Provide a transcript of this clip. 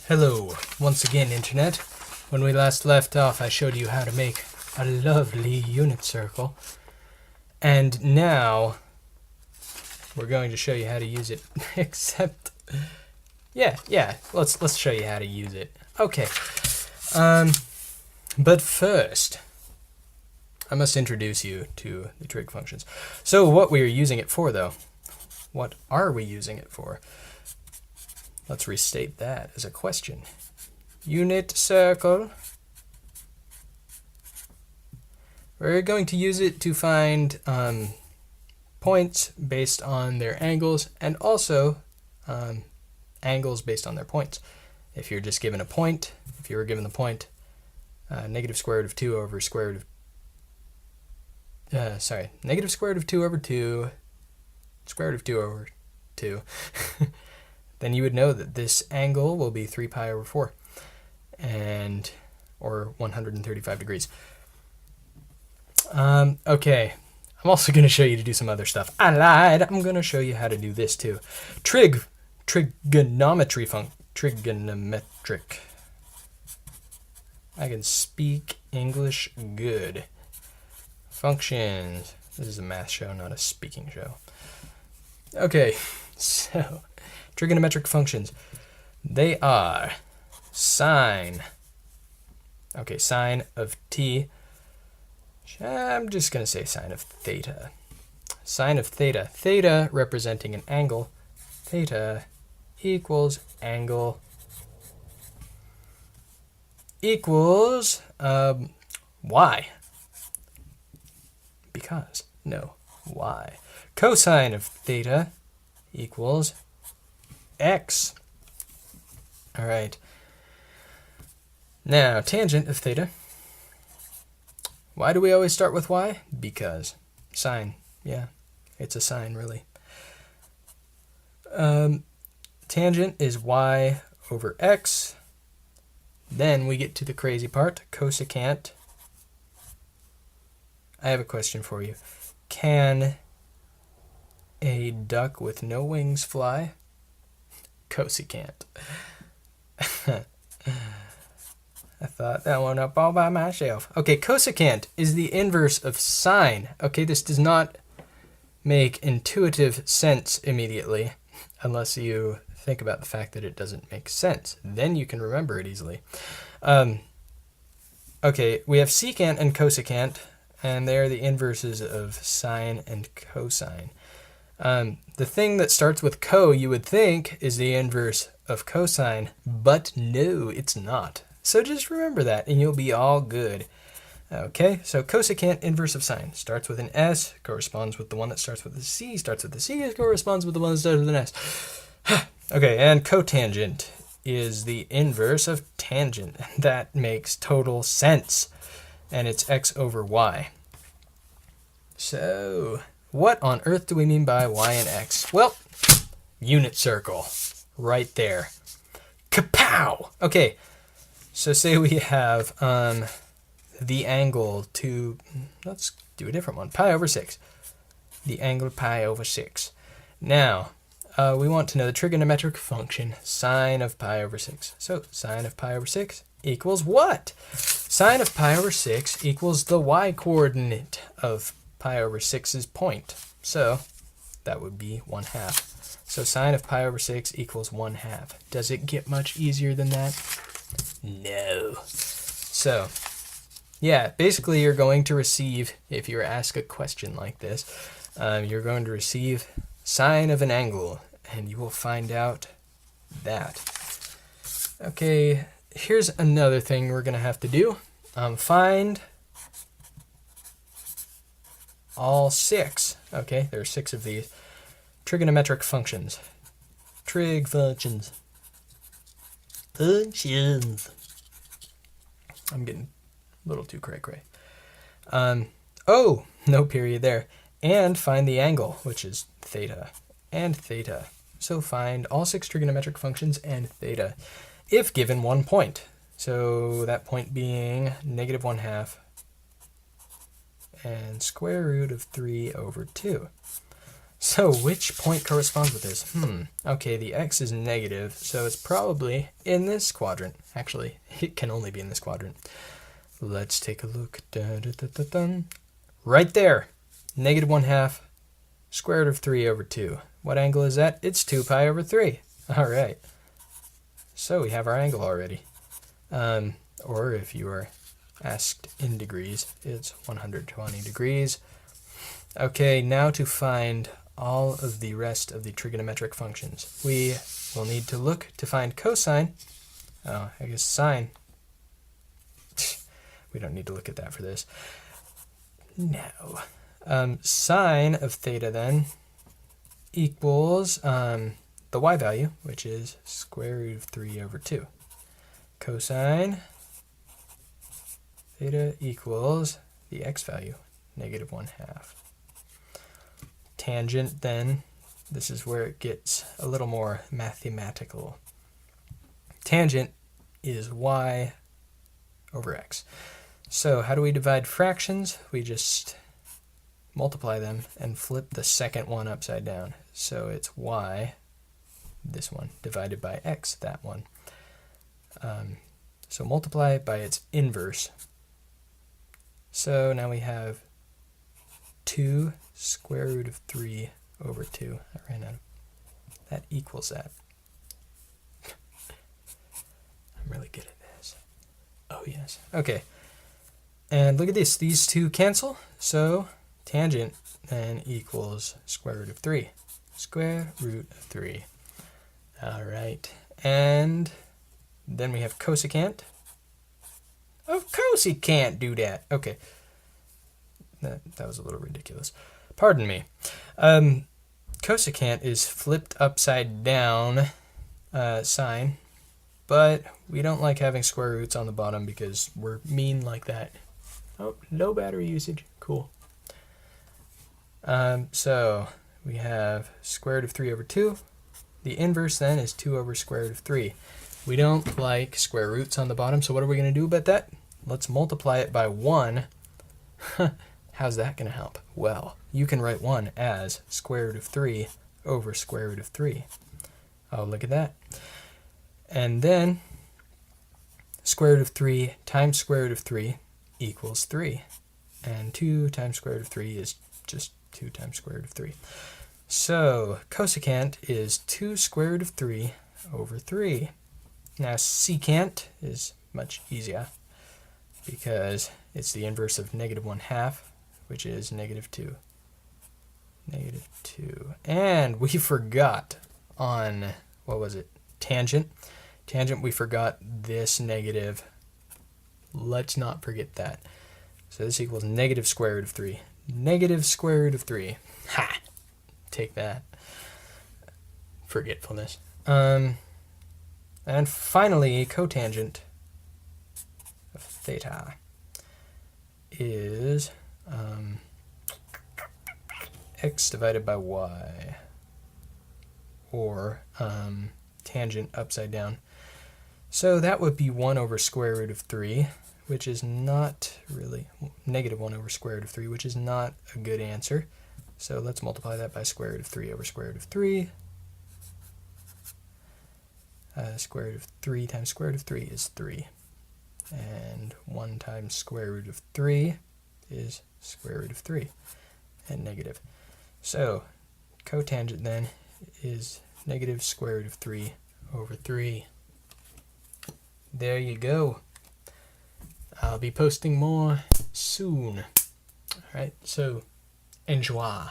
Hello, once again, Internet. When we last left off, I showed you how to make a lovely unit circle. And now, we're going to show you how to use it. Except, let's show you how to use it. Okay. But first, I must introduce you to the trig functions. So what we are using it for, though. What are we using it for? Let's restate that as a question. Unit circle. We're going to use it to find points based on their angles, and also angles based on their points. If you're just given a point, if you were given the point negative square root of 2 over square root of negative square root of 2 over 2, square root of 2 over 2, then you would know that this angle will be 3 pi over 4, or 135 degrees. Okay, I'm also going to show you to do some other stuff. I lied. I'm going to show you how to do this too. Trigonometric. I can speak English good. Functions. This is a math show, not a speaking show. Okay, so trigonometric functions. They are sine. Okay, sine of t. I'm just going to say sine of theta. Sine of theta. Theta representing an angle. Theta equals angle equals y. Because, no, y. Cosine of theta equals x. All right. Now, tangent of theta. Why do we always start with y? Because sine. Yeah, it's a sine, really. Tangent is y over x. Then we get to the crazy part, cosecant. I have a question for you. Can a duck with no wings fly? Cosecant. I thought that one up all by myself. Okay, cosecant is the inverse of sine. Okay, this does not make intuitive sense immediately, unless you think about the fact that it doesn't make sense. Then you can remember it easily. Okay, we have secant and cosecant, and they are the inverses of sine and cosine. The thing that starts with co, you would think, is the inverse of cosine, but no, it's not. So just remember that, and you'll be all good. Okay, so cosecant, inverse of sine. Starts with an S, corresponds with the one that starts with a C, starts with the C, corresponds with the one that starts with an S. Okay, and cotangent is the inverse of tangent. That makes total sense. And it's x over y. So, what on earth do we mean by y and x? Well, unit circle. Right there. Kapow! Okay. So say we have the angle to, let's do a different one, pi over 6. The angle pi over 6. Now, we want to know the trigonometric function sine of pi over 6. So sine of pi over 6 equals what? Sine of pi over 6 equals the y-coordinate of pi over 6's point. So that would be 1/2. So sine of pi over 6 equals 1/2. Does it get much easier than that? No. So, yeah, basically you're going to receive, if you ask a question like this, you're going to receive sine of an angle, and you will find out that. Okay, here's another thing we're going to have to do. Find all 6. Okay, there are 6 of these. Trigonometric functions. Trig functions. Functions. I'm getting a little too cray-cray. Oh, no period there. And find the angle, which is theta, and theta. So find all 6 trigonometric functions and theta, if given one point. So that point being negative 1/2 and square root of 3 over 2. So which point corresponds with this? Okay, the x is negative, so it's probably in this quadrant. Actually, it can only be in this quadrant. Let's take a look. Dun, dun, dun, dun, dun. Right there. Negative 1/2 square root of 3 over 2. What angle is that? It's 2 pi over 3. All right. So we have our angle already. Or if you are asked in degrees, it's 120 degrees. Okay, now to find all of the rest of the trigonometric functions. We will need to look to find cosine. Oh, I guess sine. We don't need to look at that for this. No. Sine of theta then equals the y value, which is square root of 3 over 2. Cosine theta equals the x value, negative 1/2. Tangent then, this is where it gets a little more mathematical. Tangent is y over x. So how do we divide fractions? We just multiply them and flip the second one upside down. So it's y, this one, divided by x, that one. So multiply it by its inverse. So now we have 2 square root of 3 over 2. I ran out of that equals that. I'm really good at this. Oh yes. Okay. And look at this. These two cancel. So tangent then equals square root of 3. Square root of 3. All right. And then we have cosecant. Of course he can't do that. Okay. That was a little ridiculous. Pardon me. Cosecant is flipped upside down sine, but we don't like having square roots on the bottom because we're mean like that. Oh, no battery usage. Cool. So we have square root of 3 over 2. The inverse then is 2 over square root of 3. We don't like square roots on the bottom, so what are we going to do about that? Let's multiply it by 1. How's that going to help? Well, you can write 1 as square root of 3 over square root of 3. Oh, look at that. And then square root of 3 times square root of 3 equals 3. And 2 times square root of 3 is just 2 times square root of 3. So cosecant is 2 square root of 3 over 3. Now secant is much easier because it's the inverse of negative 1/2, which is negative 2. Negative 2. And we forgot on, what was it? Tangent. Tangent, we forgot this negative. Let's not forget that. So this equals negative square root of 3. Negative square root of 3. Ha! Take that. Forgetfulness. And finally, cotangent of theta is x divided by y, or tangent upside down. So that would be 1 over square root of 3, which is not really, negative 1 over square root of 3, which is not a good answer. So let's multiply that by square root of 3 over square root of 3. Square root of 3 times square root of 3 is 3. And 1 times square root of 3 is square root of 3, and negative. So cotangent then is negative square root of 3 over 3. There you go. I'll be posting more soon. All right, so enjoy.